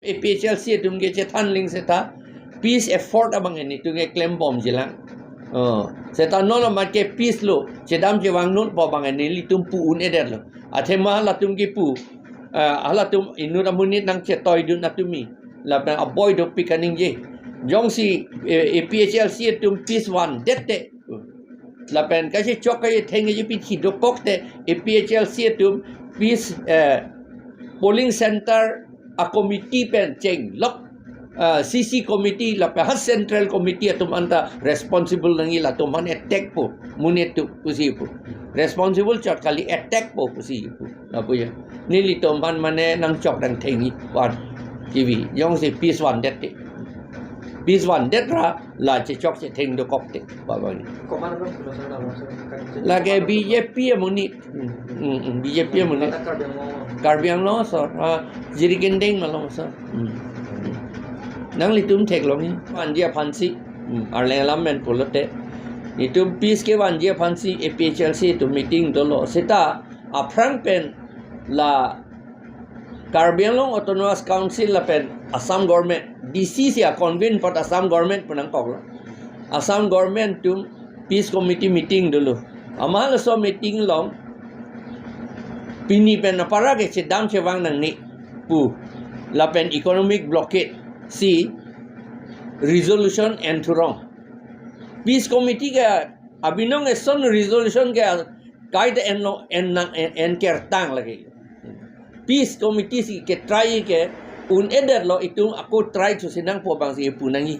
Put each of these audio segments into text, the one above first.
APHLC tumge chethan ling seta peace effort abang ini tunge claim bom jelang seta nono make peace lo cedam je wang nun po bang ini li tumpu un eder lo athema la tumge pu ala tum inu ramunit nang cetoy dun natumi la pen avoid do pikaning je jong si APHLC tum peace one dette la pen kasi chokai thenge je pi do pokte APHLC tum peace polling center a committee pen cheng lok CC committee la pa central committee atum anta responsible nangi la to man attack po munit tu pusi po responsible chot kali attack po pusi po la po ya nili to man mane nang chok dang thengi wan tv yong se peace one that peace one that ra la che chok che theng do kok te ba ba ni la ke BJP munit BJP munit karbiang lo so jiri gendeng malong so nang litum thek lo ni wan dia phansi arle lam polote litum peace ke wan dia phansi APHLC to meeting do lo seta aphan pen la karbiang long autonomous council la pen assam government DC sia convene pot assam government punang kok lo assam government tum peace committee meeting dulu amal so meeting long pini pen para ke sedam chewang nang ni pu la pen economic blockade si resolution and wrong peace committee ke abinong son resolution ke guide en kertang lagi peace committee si ke try ke un eder lo itu aku try to sinang po bang si punangi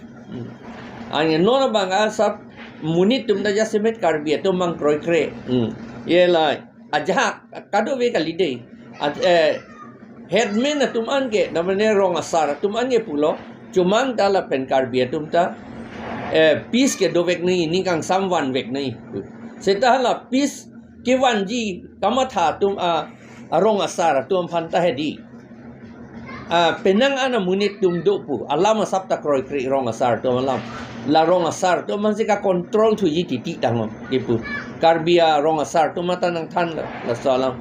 ang no bang asap munit tum da jasemet karbi to mang kroi kre ye lai aja kado ve kalide headman tuman ke namane rong asar tuman ye pulo cumang dala pen karbi tum ta peace ke dovek ni kang samwan vek ni seta la peace ke wanji kamatha tum rong asar tum phanta hedi penang ana munit tum do pu alama sapta kroi kre rong asar tum alam la rong asar tum man sika control tu yi ti tang Diphu karbia rong asar tum mata nang than la salam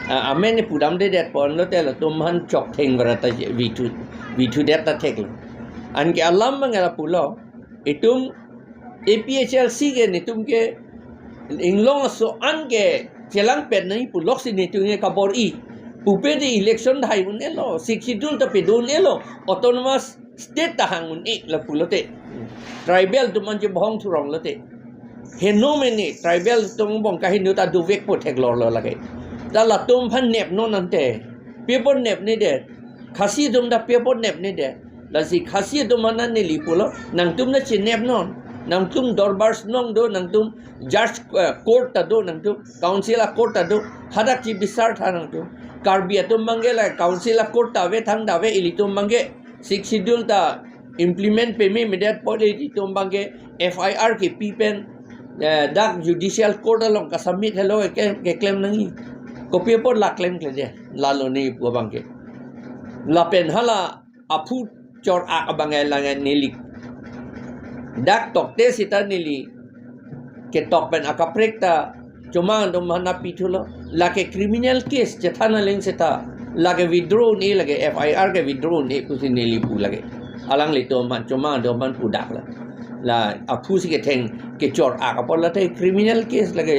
amen ni pudam de det pon lo te la tum han chok theng barata v2 det ta thek an ke alam mangala pulo itum APHLC ke ni tum ke inglong so an ke chelang pet nai pulok si ni tum ke kabor i pupe de election dhai un elo sikidul ta pedun elo autonomous state ta hang un ik la pulote tribal tuman je bhong thurong lote henomene tribal tung bong ka hinu ta duvek po thek lor lo lage ta la tum phan nep no nante paper nep ni de khasi dum da paper nep ni de la si khasi dum manan ni li pulo nang tum na chin nep non nang tum dorbars nong do nang tum judge court ta do nang tum council a court ta do hadak chi bisar tha nang tum karbi atum mangela council a court ta ve thang da ve ilitum mange six schedule ta implement pemi medet pode tum bange FIR ke pipen dak judicial court along ka submit hello ke claim nangi ko paper la claim ke je lalo ni pu bange lapen hala aphu chor a bange langan nili dak tok te sita nili ke tok pen akaprekta cuma dum mana pitulo la ke criminal case jethana leng sita la ke withdraw ni lage FIR ke withdraw ni pusi nili pu lage alang le to man cuma do man pu dak la aphu si ke theng ke chor a kapol la te criminal case lage